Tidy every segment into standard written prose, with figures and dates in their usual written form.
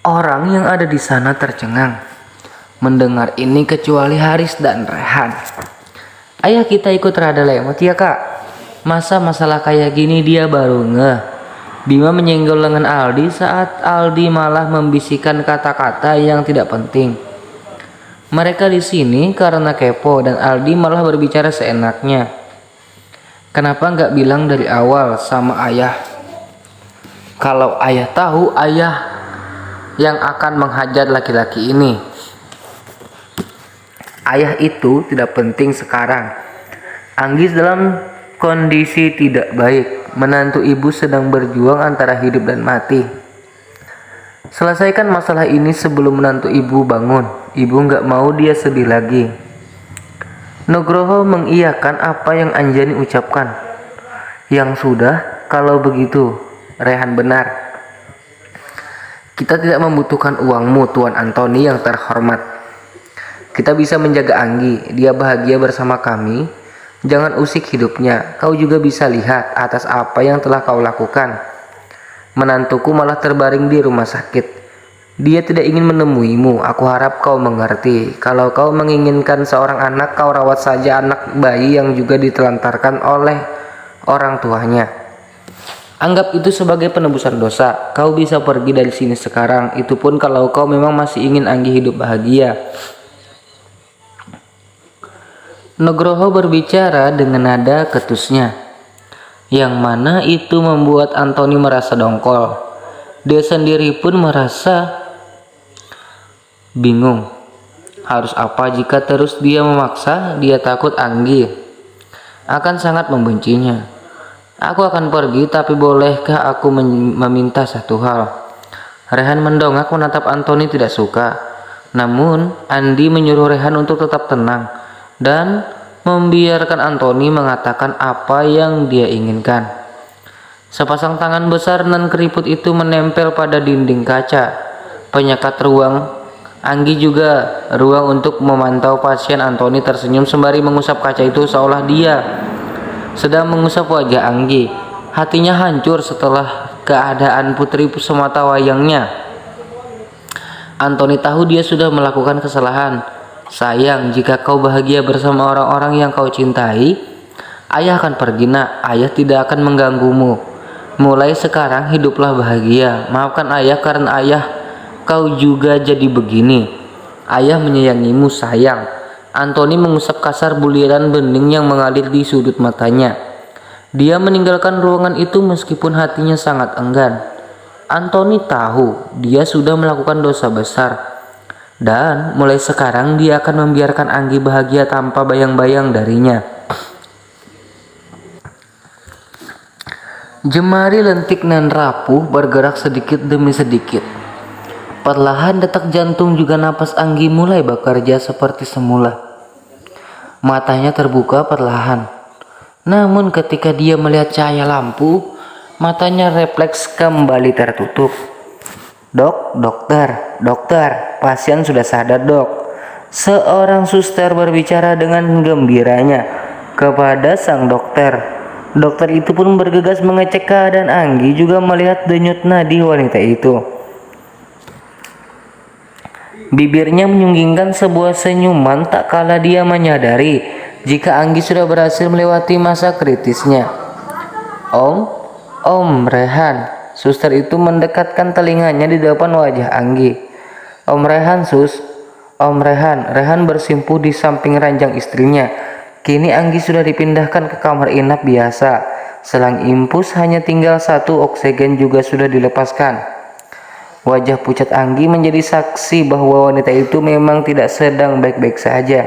Orang yang ada di sana tercengang mendengar ini kecuali Haris dan Rehan. Ayah kita ikut rada lemot ya kak. Masa masalah kayak gini dia baru ngeh. Bima menyenggol lengan Aldi saat Aldi malah membisikkan kata-kata yang tidak penting. Mereka di sini karena kepo dan Aldi malah berbicara seenaknya. Kenapa nggak bilang dari awal sama ayah? Kalau ayah tahu, ayah yang akan menghajar laki-laki ini. Ayah itu tidak penting sekarang. Anggis dalam kondisi tidak baik. Menantu ibu sedang berjuang antara hidup dan mati. Selesaikan masalah ini sebelum menantu ibu bangun. Ibu nggak mau dia sedih lagi. Nugroho mengiyakan apa yang Anjani ucapkan. Yang sudah, kalau begitu, Rehan benar. Kita tidak membutuhkan uangmu, Tuan Antoni yang terhormat. Kita bisa menjaga Anggi, dia bahagia bersama kami. Jangan usik hidupnya, kau juga bisa lihat atas apa yang telah kau lakukan. Menantuku malah terbaring di rumah sakit. Dia tidak ingin menemuimu, aku harap kau mengerti. Kalau kau menginginkan seorang anak, kau rawat saja anak bayi yang juga ditelantarkan oleh orang tuanya. Anggap itu sebagai penebusan dosa. Kau bisa pergi dari sini sekarang. Itu pun kalau kau memang masih ingin Anggi hidup bahagia. Nugroho berbicara dengan nada ketusnya, yang mana itu membuat Antoni merasa dongkol. Dia sendiri pun merasa bingung. Harus apa jika terus dia memaksa? Dia takut Anggi akan sangat membencinya. Aku akan pergi, tapi bolehkah aku meminta satu hal? Rehan mendongak menatap Antoni tidak suka. Namun Andi menyuruh Rehan untuk tetap tenang dan membiarkan Antoni mengatakan apa yang dia inginkan. Sepasang tangan besar nan keriput itu menempel pada dinding kaca penyekat ruang. Anggi juga ruang untuk memantau pasien. Antoni tersenyum sembari mengusap kaca itu seolah dia sedang mengusap wajah Anggi. Hatinya hancur setelah keadaan putri semata wayangnya. Antoni tahu dia sudah melakukan kesalahan. Sayang, jika kau bahagia bersama orang-orang yang kau cintai, ayah akan pergi nak. Ayah tidak akan mengganggumu. Mulai sekarang hiduplah bahagia. Maafkan ayah karena ayah kau juga jadi begini. Ayah menyayangimu sayang. Antoni mengusap kasar buliran bening yang mengalir di sudut matanya. Dia meninggalkan ruangan itu meskipun hatinya sangat enggan. Antoni tahu dia sudah melakukan dosa besar. Dan mulai sekarang dia akan membiarkan Anggi bahagia tanpa bayang-bayang darinya. Jemari lentik nan rapuh bergerak sedikit demi sedikit. Perlahan detak jantung juga napas Anggi mulai bekerja seperti semula. Matanya terbuka perlahan. Namun ketika dia melihat cahaya lampu, matanya refleks kembali tertutup. Dokter, pasien sudah sadar dok. Seorang suster berbicara dengan gembiranya kepada sang dokter. Dokter itu pun bergegas mengecek keadaan Anggi, juga melihat denyut nadi wanita itu. Bibirnya menyunggingkan sebuah senyuman tak kala dia menyadari jika Anggi sudah berhasil melewati masa kritisnya. Om Rehan, suster itu mendekatkan telinganya di depan wajah Anggi. Om Rehan sus, Om Rehan. Rehan bersimpuh di samping ranjang istrinya. Kini Anggi sudah dipindahkan ke kamar inap biasa. Selang impus hanya tinggal satu, oksigen juga sudah dilepaskan. Wajah pucat Anggi menjadi saksi bahwa wanita itu memang tidak sedang baik-baik saja.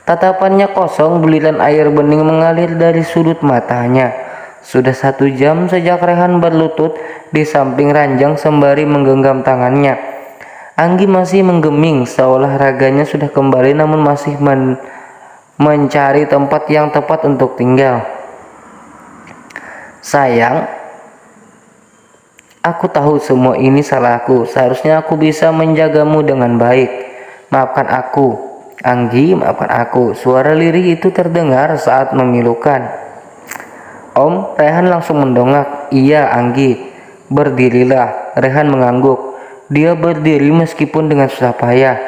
Tatapannya kosong, buliran air bening mengalir dari sudut matanya. Sudah 1 jam sejak Rehan berlutut di samping ranjang sembari menggenggam tangannya. Anggi masih menggeming seolah raganya sudah kembali, namun masih mencari tempat yang tepat untuk tinggal. Sayang, aku tahu semua ini salahku. Seharusnya aku bisa menjagamu dengan baik. Maafkan aku, Anggi, maafkan aku. Suara lirih itu terdengar saat memilukan. Om, Rehan langsung mendongak. Iya, Anggi. Berdirilah. Rehan mengangguk. Dia berdiri meskipun dengan susah payah.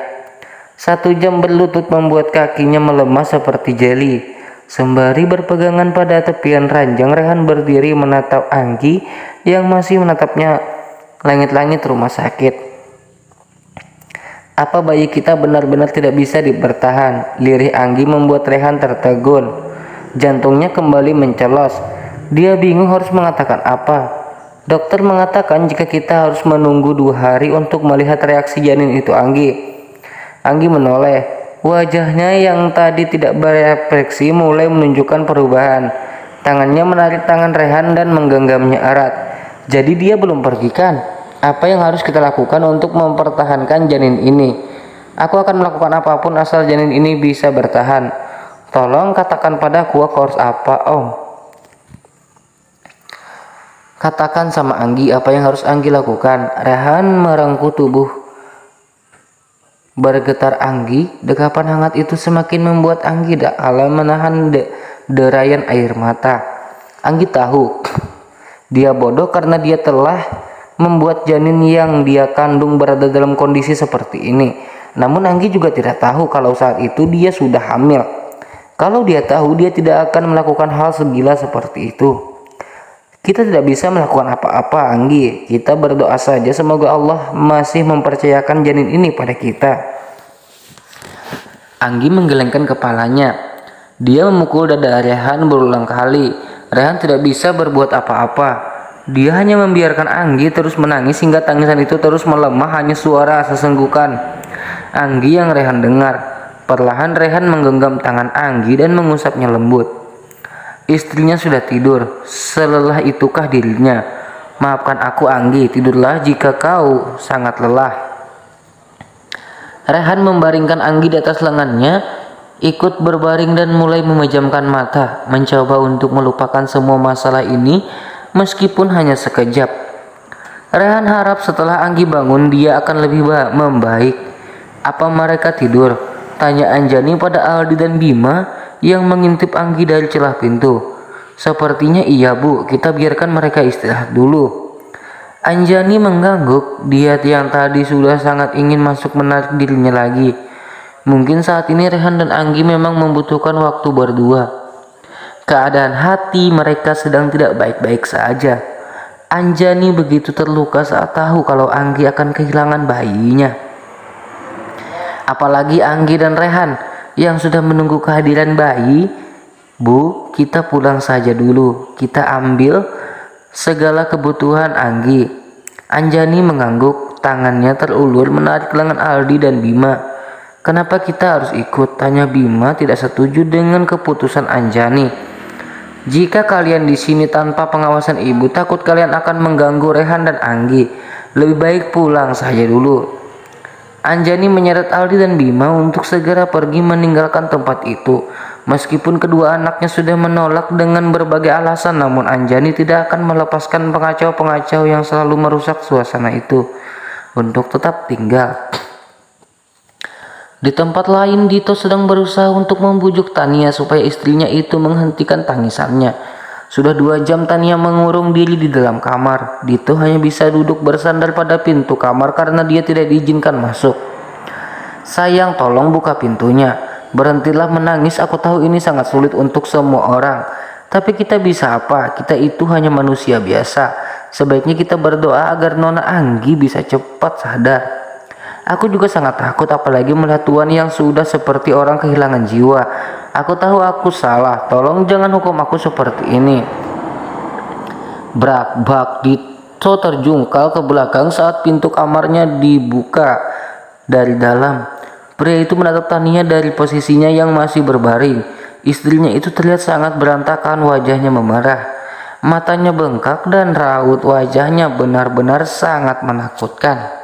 1 jam berlutut membuat kakinya melemah seperti jeli. Sembari berpegangan pada tepian ranjang, Rehan berdiri menatap Anggi yang masih menatapnya langit-langit rumah sakit. Apa bayi kita benar-benar tidak bisa bertahan? Lirih Anggi membuat Rehan tertegun. Jantungnya kembali mencelos. Dia bingung harus mengatakan apa. Dokter mengatakan jika kita harus menunggu 2 hari untuk melihat reaksi janin itu, Anggi. Anggi menoleh. Wajahnya yang tadi tidak berekspresi mulai menunjukkan perubahan. Tangannya menarik tangan Rehan dan menggenggamnya erat. Jadi dia belum pergi kan? Apa yang harus kita lakukan untuk mempertahankan janin ini? Aku akan melakukan apapun asal janin ini bisa bertahan. Tolong katakan padaku harus apa, Om. Katakan sama Anggi apa yang harus Anggi lakukan. Rehan merengkuh tubuh bergetar Anggi. Dekapan hangat itu semakin membuat Anggi tak kalah menahan derayan air mata. Anggi tahu dia bodoh karena dia telah membuat janin yang dia kandung berada dalam kondisi seperti ini. Namun Anggi juga tidak tahu kalau saat itu dia sudah hamil. Kalau dia tahu, dia tidak akan melakukan hal segila seperti itu. Kita tidak bisa melakukan apa-apa, Anggi. Kita berdoa saja semoga Allah masih mempercayakan janin ini pada kita. Anggi menggelengkan kepalanya. Dia memukul dada Rehan berulang kali. Rehan tidak bisa berbuat apa-apa. Dia hanya membiarkan Anggi terus menangis hingga tangisan itu terus melemah hanya suara sesenggukan Anggi yang Rehan dengar. Perlahan Rehan menggenggam tangan Anggi dan mengusapnya lembut. Istrinya sudah tidur. Selelah itukah dirinya? Maafkan aku, Anggi. Tidurlah jika kau sangat lelah. Rehan membaringkan Anggi di atas lengannya, ikut berbaring dan mulai memejamkan mata, mencoba untuk melupakan semua masalah ini meskipun hanya sekejap. Rehan harap setelah Anggi bangun dia akan lebih membaik. Apa mereka tidur? Tanya Anjani pada Aldi dan Bima yang mengintip Anggi dari celah pintu. Sepertinya iya, Bu. Kita biarkan mereka istirahat dulu. Anjani mengangguk. Dia yang tadi sudah sangat ingin masuk menarik dirinya lagi. Mungkin saat ini Rehan dan Anggi memang membutuhkan waktu berdua. Keadaan hati mereka sedang tidak baik-baik saja. Anjani begitu terluka saat tahu kalau Anggi akan kehilangan bayinya. Apalagi Anggi dan Rehan yang sudah menunggu kehadiran bayi. Bu, kita pulang saja dulu. Kita ambil segala kebutuhan Anggi. Anjani mengangguk. Tangannya terulur menarik lengan Aldi dan Bima. Kenapa kita harus ikut? Tanya Bima tidak setuju dengan keputusan Anjani. Jika kalian di sini tanpa pengawasan ibu, takut kalian akan mengganggu Rehan dan Anggi. Lebih baik pulang saja dulu. Anjani menyeret Aldi dan Bima untuk segera pergi meninggalkan tempat itu. Meskipun kedua anaknya sudah menolak dengan berbagai alasan, namun Anjani tidak akan melepaskan pengacau-pengacau yang selalu merusak suasana itu untuk tetap tinggal. Di tempat lain, Dito sedang berusaha untuk membujuk Tania supaya istrinya itu menghentikan tangisannya. Sudah 2 jam Tania mengurung diri di dalam kamar. Dito hanya bisa duduk bersandar pada pintu kamar karena dia tidak diizinkan masuk. Sayang, tolong buka pintunya. Berhentilah menangis, aku tahu ini sangat sulit untuk semua orang. Tapi kita bisa apa? Kita itu hanya manusia biasa. Sebaiknya kita berdoa agar Nona Anggi bisa cepat sadar. Aku juga sangat takut apalagi melihat Tuan yang sudah seperti orang kehilangan jiwa. Aku tahu aku salah, tolong jangan hukum aku seperti ini. Brak-brak, Dito terjungkal ke belakang saat pintu kamarnya dibuka dari dalam. Pria itu menatap Tania dari posisinya yang masih berbaring. Istrinya itu terlihat sangat berantakan, wajahnya memerah. Matanya bengkak dan raut wajahnya benar-benar sangat menakutkan.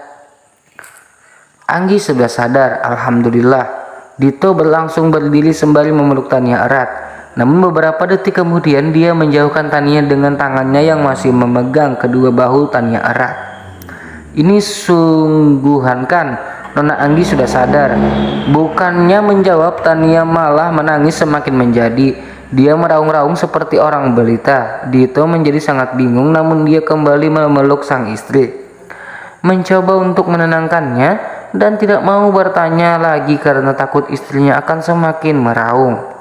Anggi sudah sadar, alhamdulillah. Dito berlangsung berdiri sembari memeluk Tania erat. Namun beberapa detik kemudian dia menjauhkan Tania dengan tangannya yang masih memegang kedua bahu Tania erat. Ini sungguhan kan? Nona Anggi sudah sadar. Bukannya menjawab, Tania malah menangis semakin menjadi. Dia meraung-raung seperti orang belita. Dito menjadi sangat bingung namun dia kembali memeluk sang istri. mencoba untuk menenangkannya dan tidak mau bertanya lagi karena takut istrinya akan semakin meraung.